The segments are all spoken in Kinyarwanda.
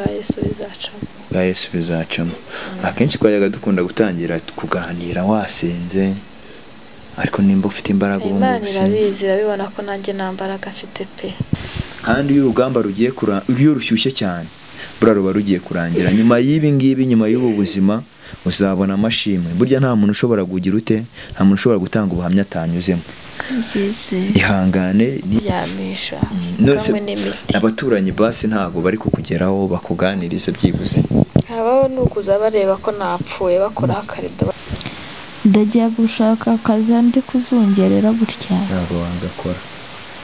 bwa Yesu bizacamo. Bwa Yesu bizacamo. Akenshi twajyaga dukunda gutangira kuganira wasenze, ariko nimba ufite imbaraga ubu Imana irabizi, irabibona ko nanjye nta mbaraga mfite pe. Kandi iyo urugamba rugiye iyo rushyushye cyane bura ruba rugiye kurangira. Nyuma y'ibi ngibi, nyuma y'ubu buzima uzabona amashimwe. Burya nta muntu ushobora kugira ute, nta muntu ushobora gutanga ubuhamya atanyuzemo. Ihangane yamisha kamwe n'imiti. Abaturanyi basi ntago bari kukugeraho bakuganirize byibuze. Habaho nukuza bareba ko napfuye bakora akarido. Ndajya gushaka akazi ndi kuzungerera gutya. Ntabwo wangakora.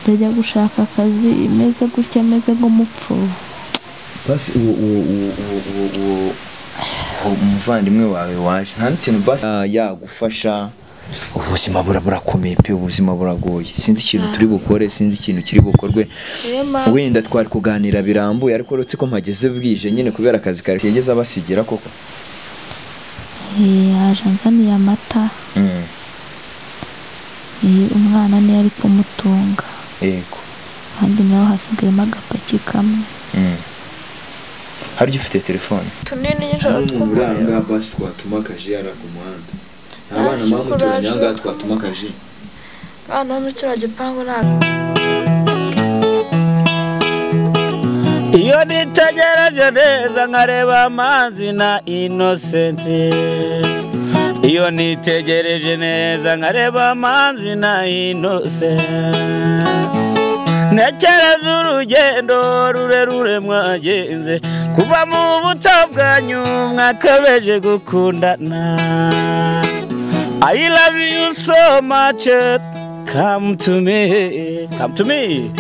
Ndajya gushaka akazi imeze gutya, meze nk'umupfu. Basi umuvandimwe wawe waje nta n'ikintu basi yagufasha. Ubuzima burakomeye pe, ubuzima buragoye. Sinzi ikintu turi bukore, sinzi ikintu kiri bukorwe. Wenda twari kuganira birambuye, ariko uretse ko mpageze bwije nyine kubera akazi kare kigeze abasigira koko. Yaje nzaniye amata. Umwana niyo ari kumutunga. Yego. Kandi naho hasigayemo agapaki kamwe. Harya ufite telefone? Tunini y'ijoro tw'umuranga basi twatuma kaje yara ku muhanda. Abana mamu turanyanga twatuma kaje. Hano muri kino gipangu iyo nitegereje neza nkareba amazi na Innocent. Iyo nitegereje neza nkareba amazi na Innocent. Nekereza urugendo rurerure mwagenze kuva mu buto bwanyu mwakabeje gukundana. I love you so much. Come to me. Come to me.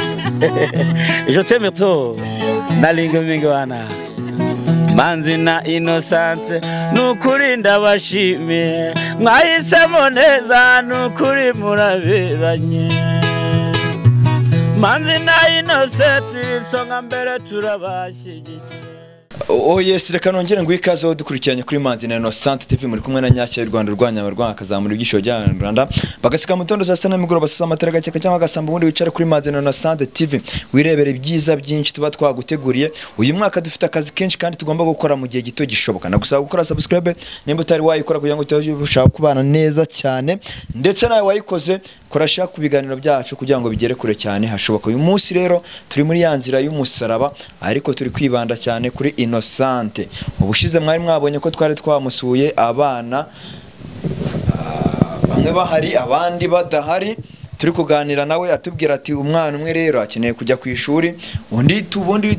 Je t'aime trop. Nalingo mingwana. Manzi na Innocent. Nukuri ndabashimiye. Mwahisemo neza nukuri muraberanye. Manzi na Innocent songa mbere turabashyigikiye. Yes, reka nongere ngo ikaze dukurikiranye kuri Manzi na Innocent TV muri kumwe na Nyashya y'u Rwanda rwanyamurwa akazamura ibyisho bya Rwanda bagasika mutondo za sana migoro basasa amatara gake cyangwa gasamba ubundi wicara kuri Manzi na Innocent TV wirebere byiza byinshi tuba twaguteguriye. Uyu mwaka dufite akazi kenshi kandi tugomba gukora mu gihe gito gishoboka. Nagusaba gukora subscribe nimba utari wayikora kugira ngo ushaka kubana neza cyane, ndetse nawe wayikoze korashaka kubiganiro byacu kugira ngo bigere kure cyane hashoboka. Uyu munsi rero turi muri ya nzira y'umusaraba, ariko turi kwibanda cyane kuri Innocent. Ubushize mwari mwabonye ko twari twamusuye abana bamwe bahari abandi badahari, turi kuganira nawe atubwira ati umwana umwe rero akeneye kujya ku ishuri, undi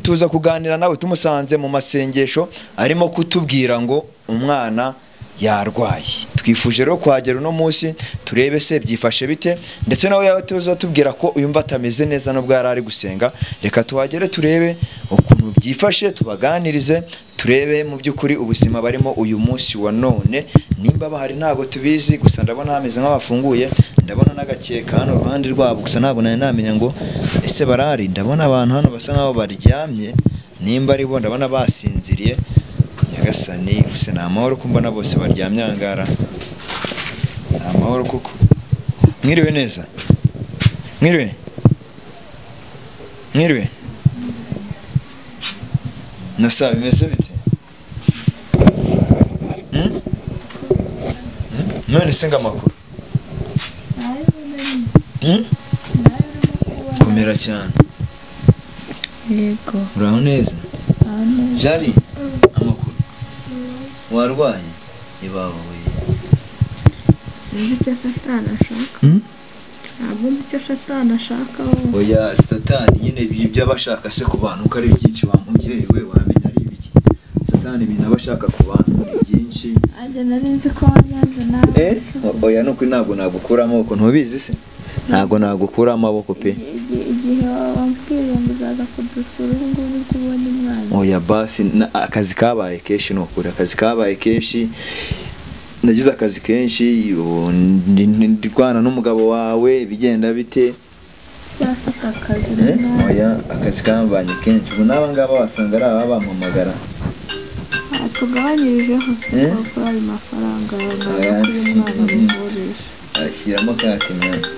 tuza kuganira nawe tumusanze mu masengesho arimo kutubwira ngo umwana yarwaye. Twifuje rero kwagera uno munsi turebe se byifashe bite, ndetse nawe yawe tuza tubwira ko uyumva atameze neza no bwarari gusenga. Reka tuhagere turebe ukuntu byifashe, tubaganirize turebe mu byukuri ubuzima barimo uyu munsi wa none. Nimba bahari ntago tubizi, gusa ndabona hameze nk'abafunguye, ndabona n'agakeka hano ruhande rwabo, gusa ntabwo nari namenya ngo ese barari. Ndabona abantu hano basa nkaho baryamye, nimba ari bo ndabona basinziriye. Nyagasani gusa nta mahoro kumbona bose baryamye angara, nta mahoro kuko. Mwiriwe neza? Mwiriwe? Mwiriwe? Nasa bimeze bite? None se ngamakuru? Komera cyane. Yego. Uraho neza? Jari? Amakuru? Warwaye? Ibawe. Sinzi icyo Satani ashaka. Ntabwo nzi icyo Satani ashaka. Oya, Satani nyine ibyo abashaka se ku bantu ko ari byinshi bamubyeyi we wamenya ari ibiki. Satani ibintu abashaka ku bantu byinshi. Anje narinzi ko wanyanze nawe. Oya nuko ntabwo nagukura amaboko, ntubizi se? Ntabwo nagukura amaboko pe. Igihe wambwiye ngo uzaza kudusura ngo uri kubona umwana. Oya basi akazi kabaye kenshi nokuri, akazi kabaye kenshi. Nagize akazi kenshi, ndikwana n'umugabo wawe bigenda bite? Yafata akazi. Oya akazi kambanye kenshi. Ubu n'abangaba wasanga ari abampamagara. Tugabanyirijeho bakora amafaranga y'umwana muvurisha. ashyiramo kati mwana.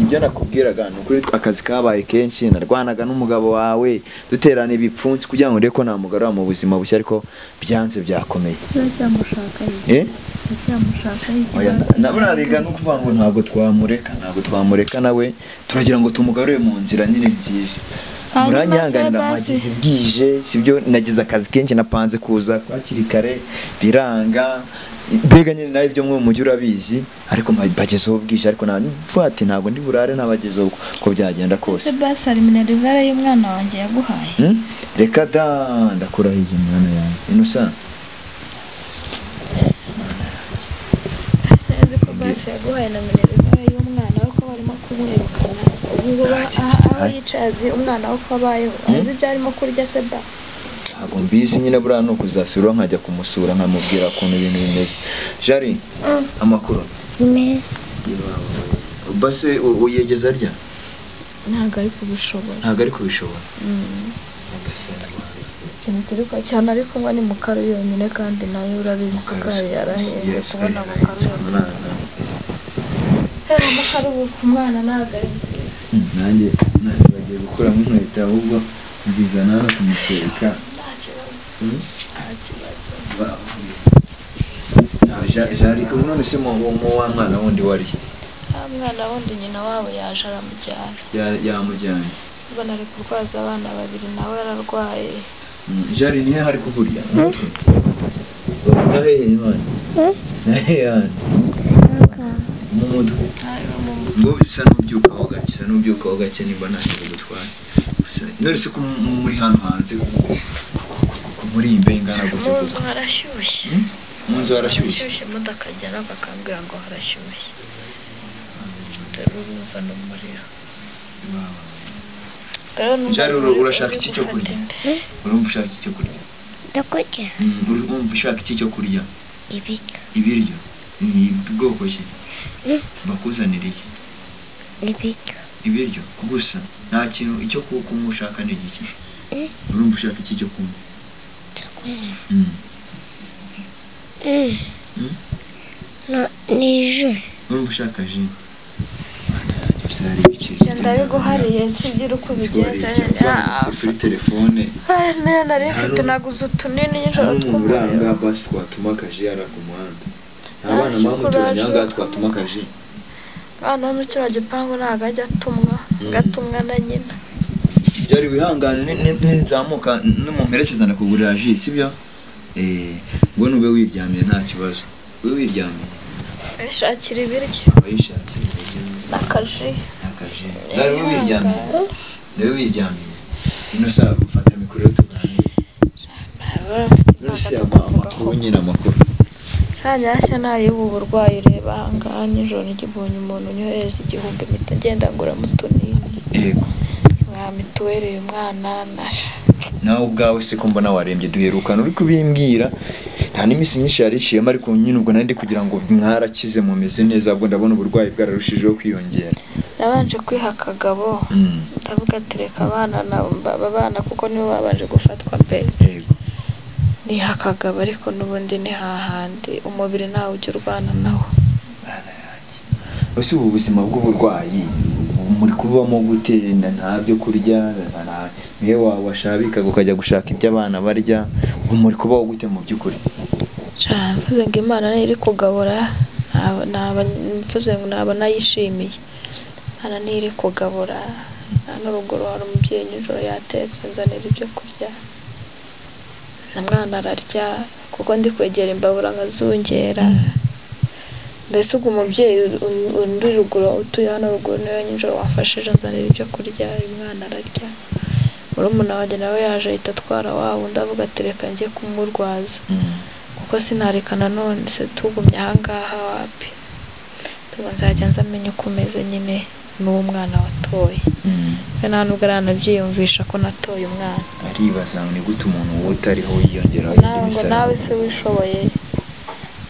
Ibyo nakubwiraga ni ukuri akazi kabaye kenshi narwanaga n'umugabo wawe duterana ibipfunsi kugira ngo ndeko namugarura mu buzima bushya ariko byanze byakomeye. Naburaga no kuvuga ngo ntabwo twamureka nawe turagira ngo tumugarure mu nzira nyine nziza. Muranyihanganira magize bwije sibyo nagize akazi kenshi napanze kuza kwakiri kare biranga mbega nyine nawe ibyo mwe mujyi urabizi ariko bagezeho bwije ariko ati ntabwo ndi burare nabagezeho ko byagenda kose. Basi ari minerivare y'umwana wanjye yaguhaye. Reka da ndakurahiye mwana yanjye Innocent. Basi yaguhaye na minerivare y'umwana we ko barimo kumwirukana ubwo aho yicaze umwana we ko abayeho azi ibyo arimo kurya se basi. Ntabwo mbizi nyine buriya no kuzasubira nkajya kumusura nkamubwira ukuntu ibintu bimeze. Jari amakuru meza. Basi uyegeza arya ntabwo ari kubishobora. Ikintu kiri kwa cyane ariko ngo ni mukaro yonyine kandi nayo urabizi isukari yarahenze kubona mukaro ku mwana ntabwo ari nanjye bagiye gukuramo inkweto ahubwo nzizana no kumuteka. Jari ko none se mu wa mwana wundi wari mwana wundi nyina wabo yaje aramujyana yamujyanye ubwo nari kurwaza abana babiri nawe yararwaye. Jari nihe hari kuvurira nahe imana nahe mu mutwe ngo bisa n'ubyukaho gake nimba ntacyo gutwara none se ko muri hano hanze muri imbengana gutyo mu nzu harashyushye. Mu nzu harashyushye imodoka ajyana bakambwira ngo harashyushye urumva n'umuriro. Jari urashaka iki cyo kurya? Urumva ushaka iki cyo kurya? Ndakurya. Urumva ushaka iki cyo kurya? Ibiryo. Bwoko ki? Bakuzanira iki? Ibiryo gusa nta kintu icyo kunywa ushaka ni iki? Urumva ushaka iki cyo kunywa? Ni ji. Urumva ushaka ji? ndabiguhariye sigira uko ubigenza kuri telefone nari mfite naguze utunini nijoro tw'umuranga basi twatuma kaji yara ku muhanda abana mamuturanya ngaha twatuma kaji abana mu kino gipangu ntago ajya gatumwa na nyina. Jari wihangane n'inzamuka n'umumerekeza ndakugurira ji sibyo ngo nube wiryamiye nta kibazo we wiryamiye ishakira ibiryo wayishakira nakaji Jari we wiryamiye Innocent ufata mikoro tuganire nose amakuru nyine amakuru Hanyashya nayo ubu burwayi ureba ahangaha nijoro n'igibonye umuntu unyohereza 1000 mpita ngenda ngura mu tunini. Yego nka mituweli uyu mwana nasha nawe ubwawe se ko mbona warembye duherukana uri kubimbwira nta n'imisi nyinshi yarishiyemo ariko nyine ubwo nandi kugira ngo mwarakize mumeze neza ubwo ndabona uburwayi bwararushijeho kwiyongera. Nabanje kwiha akagabo ndavuga ati reka abana kuko nibo babanje gufatwa pe. Yego niha akagabo ariko n'ubundi ni hahandi umubiri nawe ujya urwana nawo. Ese ubu buzima bw'uburwayi muri kubamo gute ntabyo kurya niwe washabika ukajya gushaka ibyo abana barya muri kubaho gute mu by'ukuri? Mvuze ngo Imana iri kugabura mvuze ngo naba nayishimiye Imana iri kugabura n'uruguru hari umubyeyi nijoro yatetse nzanira ibyo kurya na mwana ararya kuko ndi kwegera imbabura nkazungera mbese ubwo umubyeyi undi ruguru utuye hano ruguru niwe nijoro wafashije nzanira ibyo kurya umwana ararya. Murumuna wanjye nawe yaje ahita atwara wawe ndavuga ati reka njye kumurwaza kuko sinareka nanone se tugumye ahangaha wapi tuba nzajya nzamenya uko umeze nyine n'uwo mwana watoye nta nubwo aranabyiyumvisha ko natoye umwana. Aribaza ni gute umuntu utariho yiyongeraho ngo nawe se wishoboye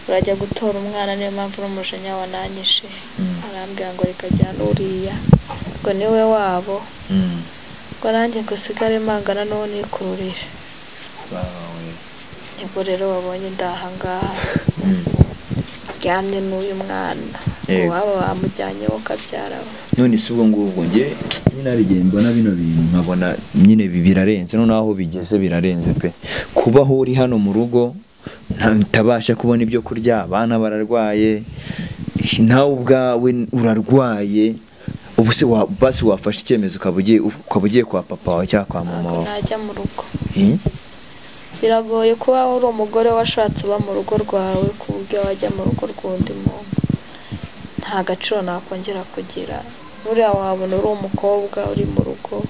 urajya gutora umwana niyo mpamvu n'umujinya wananyishe arambwira ngo reka jyana uriya ngo niwe wabo ngo nanjye ngo sigare mangana n'uwo nikururije. Nibwo rero wabonye ndahangaha ryamye n'uyu mwana waba bamujyanyeho ukabyaraho. none si ubwo ngubwo njye nyine hari igihe mbona bino bintu nkabona nyine birarenze, noneho aho bigeze birarenze pe. Kubaho uri hano mu rugo ntabasha kubona ibyo kurya, abana bararwaye, nawe ubwawe urarwaye, ubu se basi wafashe icyemezo ukaba ugiye kwa papa wawe cyangwa kwa mama wawe? Najya mu rugo. Biragoye kuba uri umugore washatse uba mu rugo rwawe ku buryo wajya mu rugo rw'undi muntu. Nta gaciro nakongera kugira. Buriya wabona uri umukobwa uri mu rugo,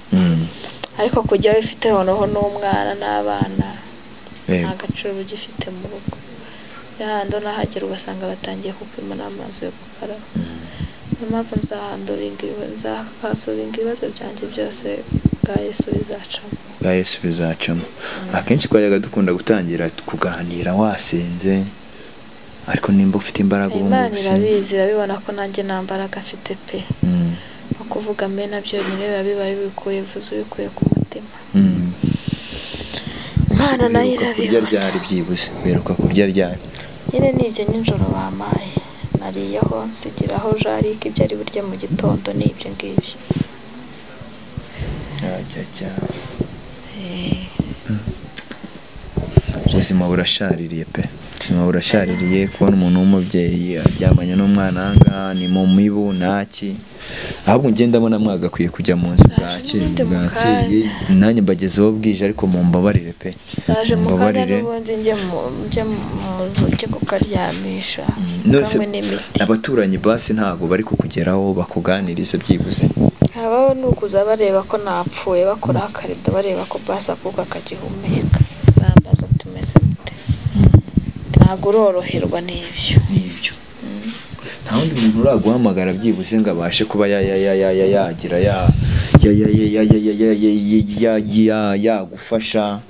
ariko kujya wifite noneho n'umwana n'abana nta gaciro ugifite mu rugo. Yahandi unahagera ugasanga batangiye kukwima n'amazi yo gukaraba. Niyo mpamvu nzakasoringa ibibazo byanjye byose bwa Yesu bizacamo. Bwa Yesu bizacamo. Akenshi twajyaga dukunda gutangira kuganira wasenze, ariko nimba ufite imbaraga ubu Imana irabizi, irabibona ko nanjye nta mbaraga mfite pe. No kuvuga mena byonyine biba bibaye bikuye ubikuye ku mutima. Imana nayo irabibona. Kurya ryari byibuze, beruka kurya ryari? Nyine nibyo nijoro bamaye, nariyeho nsigiraho jarike ibyo ari burya mu gitondo n'ibyo ngibyo. Ubuzima burashaririye pe. Ubuzima burashaririye, kubona umuntu w'umubyeyi aryamanye n'umwana ahangaha ni mu mibu ntaki. Ahubwo ngenda mbona mwagakwiye kujya mu nzu bwakeye, nanjye mbagezeho bwije, ariko mumbabarire pe. Naje mu kanya n'ubundi njye kukaryamisha kamwe n'imiti. Abaturanyi basi ntago bari kukugeraho bakuganiriza byibuze? Abaho nukuza bareba ko napfuye, bakora akarido bareba ko basi akuka kagihumeka, bambaza tumeze gute. Ntago uroroherwa n'ibyo. Nta wundi muntu uraguhamagara byibuze ngo abashe kuba yagira yagufasha.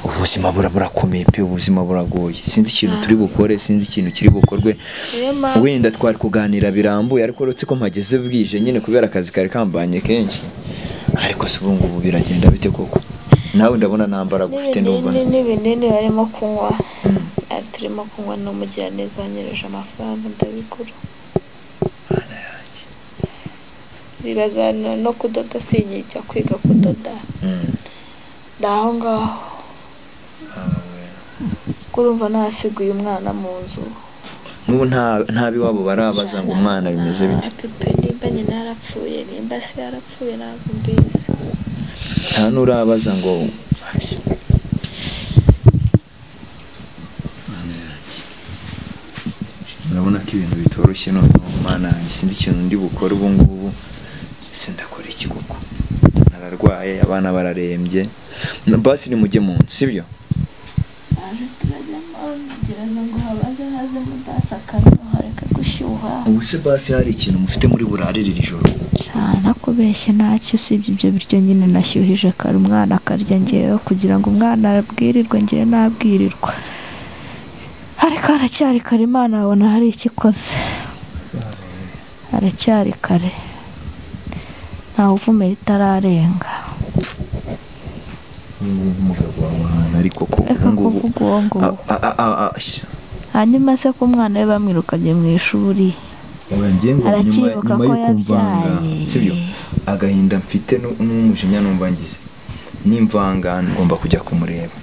Ubuzima burakomeye pe, ubuzima buragoye. Sinzi ikintu turi bukore, sinzi ikintu kiri bukorwe. Wenda twari kuganira birambuye, ariko uretse ko mpageze bwije nyine kubera akazi kari kambanye kenshi. Ariko se ubu ngubu biragenda bite koko? Nawe ndabona nta mbaraga ufite ndumva. N'ibinini barimo kunywa, turimo kunywa n'umugiraneza wanyereje amafaranga ndabigura. Bigazana no kudoda, sinyijya kwiga kudoda. Ndaho ngaho kurumva nasiguye umwana mu nzu. N'ubu nta biwabo barabaza ngo umwana bimeze bite? Nimba nyina yarapfuye, nimba se yarapfuye ntabwo mbizi. Nta n'urabaza ngo urabona ko ibintu bitoroshye none umwana sinzi ikintu ndi bukore ubu ngubu. Sindakora iki koko? Nararwaye, abana bararembye. Basi ni mujye mu nzu, sibyo? Ubu se basi hari ikintu mufite muri burarire iri joro? Nakubeshye ntacyo usibye ibyo biryo nyine nashyuhije kare umwana akarya ngewe kugira ngo umwana arabwirirwe ngewe nabwirirwa. Ariko haracyari kare, Imana abona hari ikikoze. Haracyari kare, ntawe uvumera itararenga. Umugabo w'amahana ariko ko kuvuga uwo nguwo. Hanyuma se ko umwana we bamwirukanye mu ishuri, arakibuka ko yabyaye. Sibyo? Agahinda mfite n'umujinya numva ngize, nimvanga ngomba kujya kumureba.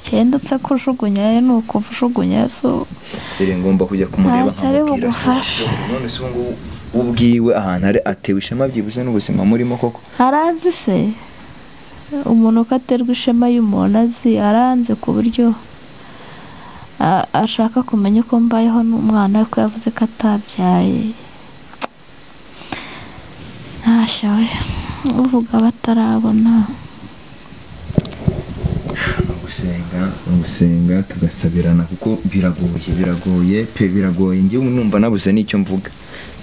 Cyenda upfe kujugunya nuko ujugunya so sire ngomba kujya kumureba nkamubwira. None se ngo ubwiwe ahantu ari atewe ishema byibuze n'ubuzima murimo koko? Aranze se umuntu katerwa ishema y'umuntu azi, aranze ku buryo ashaka kumenya ko mbayeho n'umwana we ko yavuze ko atabyaye. Ntashawe uvuga batarabona. Gusenga tugasabirana kuko biragoye pe, biragoye. Njye numva nabuze n'icyo mvuga.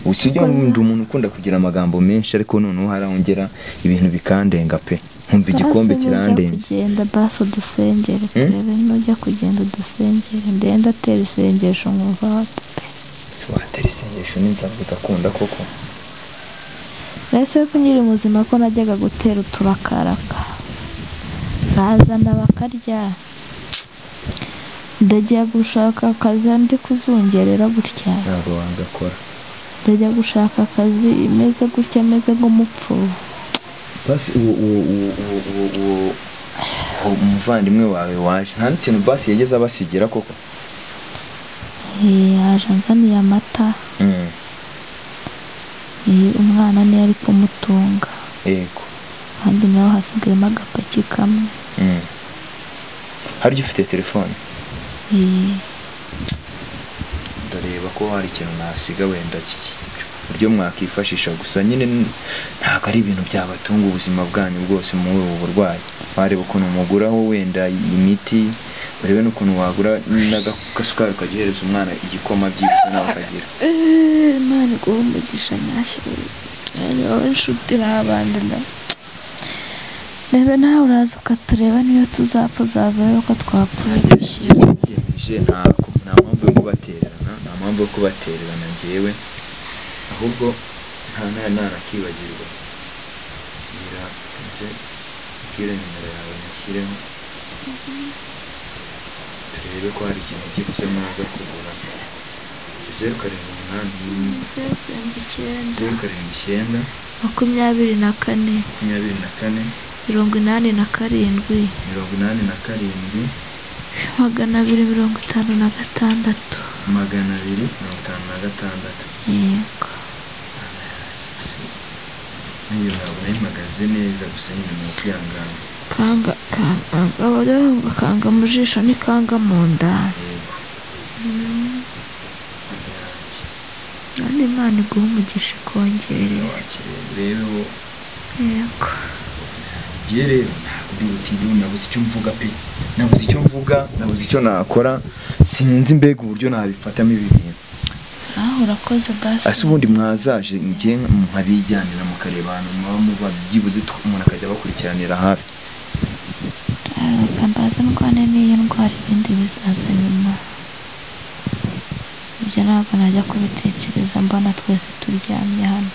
Usijya ndi umuntu ukunda kugira amagambo menshi, ariko noneho harongera ibintu bikandenga pe, nkumva igikombe kirandenga. Kugenda basi dusengere turebe, nujya kugenda dusengere, ndenda atera isengesho nkumva pe. Watera isengesho n'inzara ugakunda koko? Nese ko nyiri muzima ko najyaga gutera uturakaraka bazana bakarya, ndagiye gushaka akazi ndi kuzungerera gutya. Ntabwo wangakora. ndajya gushaka akazi imeze gutya ameze nk'umupfu. basi uwo umuvandimwe wawe waje nta n'ikintu basi yageze abasigira koko? yaje anzaniye amata. Umwana niyo ari kumutunga. Yego. Kandi nawe hasigayemo agapaki kamwe. Harya ufite telefone? Ndareba ko hari ikintu nasiga wenda buryo mwakifashisha, gusa nyine ntabwo ari ibintu byabatunga ubuzima bwanyu bwose muri ubu burwayi. Wareba ukuntu muguraho wenda imiti, urebe n'ukuntu wagura n'agasukari ukagihereza umwana igikoma byibuse nawe akagira. Imana iguhe umugisha nyashyira. Wowe nshuti n'abandi rebe nawe uraza ukatureba niyo tuzapfa uzaza urebe ko twapfuye. Nta mpamvu yo kubatererana, nta mpamvu yo kubatererana njyewe, ahubwo ntarakibagirwa. Nze ubwire nimero yawe nashyireho turebe ko hari ikintu byibuse mwaza kugura. 078 Yego. Niyo ntabwo mpagaze neza, gusa nyine mu kwihangana. Kanga mu jisho ni kanga mu nda. None Imana iguhe umugisha ikongere. Rero yego. Giye rero ntabwo nabuze icyo mvuga pe. Nabuze icyo nakora. Sinzi mbega uburyo nabifatamo ibi bintu. Urakoze basi. Ase ubundi mwazaje ngiye nkabijyanira mu kareba ahantu muba byibuze umuntu akajya bakurikiranira hafi. Kambaza ndwane n'iyo ndwara ibindi bizaza nyuma. Ibyo ntabwo najya kubitekereza, mbona twese turyamye hano.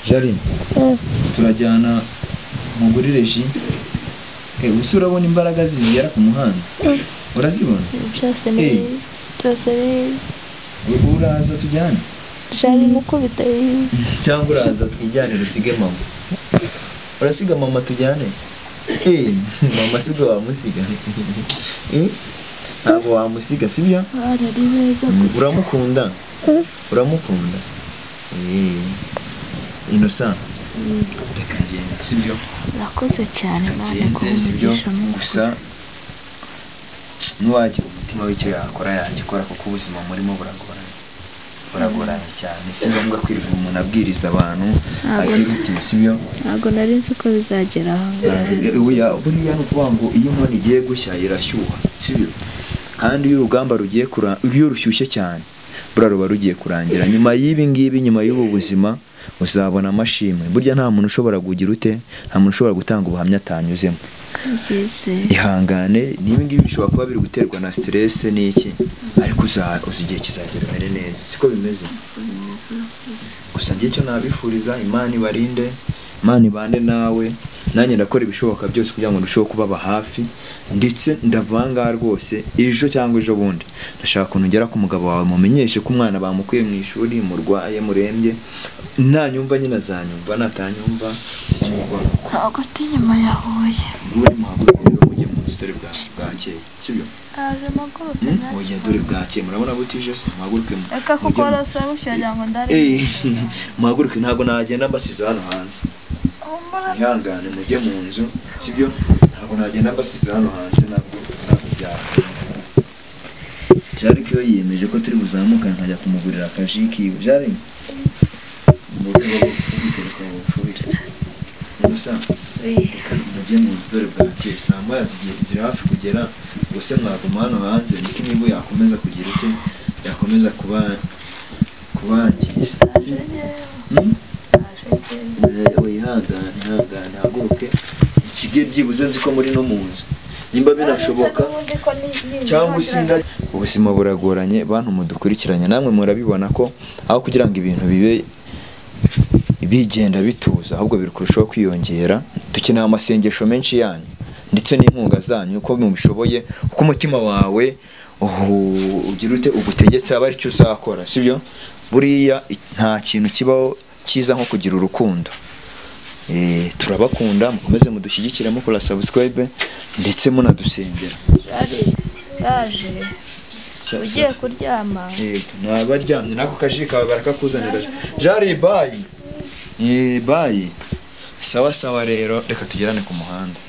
Jarine, turajyana mugurire ji. Usura urabona imbaraga zibera ku muhanda. Urazibona? Byose ni uraza tujyane. Jari mukubita cyangwa uraza twijyanire usige mama. Urasiga mama tujyane? Mama sigo wamusiga. Ntabwo wamusiga sibyo? Ari beza gusa. Uramukunda? Uramukunda? Innocent. Reka ngende sibyo? Urakoze cyane Imana iguhe gusa nuwagira umutima w'icyo yakora yagikora, kuko ubuzima murimo buragoranye cyane. Si ngombwa kwirirwa umuntu abwiriza abantu agira uti sibyo? Ntabwo nari nzi ko bizagera aho ngaho. Buriya ni ukuvuga ngo iyo inkono igiye gushya irashyuha sibyo? Kandi iyo urugamba rugiye iyo rushyushye cyane buriya ruba rugiye kurangira. Nyuma y'ibi ngibi, nyuma y'ubu buzima uzabona amashimwe. Burya nta muntu ushobora kugira ute, nta muntu ushobora gutanga ubuhamya atanyuzemo. Ihangane, niba ngibi bishobora kuba biri guterwa na stress n'iki, ariko uzigiye kizagera mere neza. Siko bimeze? Gusa ngiye cyo nabifuriza Imana ibarinde, Imana ibande nawe. Nanjye ndakora ibishoboka byose kugira ngo ndusheho kubaba hafi, ndetse ndavanga rwose ejo cyangwa ejo bundi ndashaka kuntu ngera ku mugabo wawe mumenyeshe ko umwana bamukuye mu ishuri murwaye murembye. Nanyumva nyine azanyumva, natanyumva ntabwo nyuma yahuye. uri muhaguruke rero mujye mu dore bwakeye sibyo? Aje maguruke oya dore bwakeye murabona butije se. Muhaguruke eka kuko rose bushyajya ngo ndare. Muhaguruke, ntabwo nagenda mbasize hano hanze. Ihangane mujye mu nzu sibyo? Ntabwo nagenda mbasize hano hanze, ntabwo byara. Cyari ko yiyemeje ko turi buzamuka nkajya kumugurira akaji kiwe. Jari mu rwego rwo gufubika ko bufubira gusa mujye mu nzu dore bwakeye. Saa moya ziri hafi kugera, gusa mwaguma hano hanze niko imibu yakomeza kugira ute, yakomeza kubangiza. Ihangane haguruke ikige byibuze nzi ko muri no mu nzu nimba binashoboka, cyangwa usinda. Ubuzima buragoranye bantu mudukurikiranye, namwe murabibona ko aho kugira ngo ibintu bibe bigenda bituza, ahubwo biri kurushaho kwiyongera. Dukeneye amasengesho menshi yanyu ndetse n'inkunga zanyu uko mubishoboye, uko umutima wawe ugira ute ugutegetse aba ari cyo uzakora sibyo? buriya nta kintu kibaho cyiza nko kugira urukundo. Turabakunda, mukomeze mudushyigikire mukora subscribe ndetse munadusengera. yaje ugiye kuryama. Nabaryamye nako kaji kawe barakakuzanira. Jari bayi. Bayi. Sawa rero reka tugerane ku muhanda.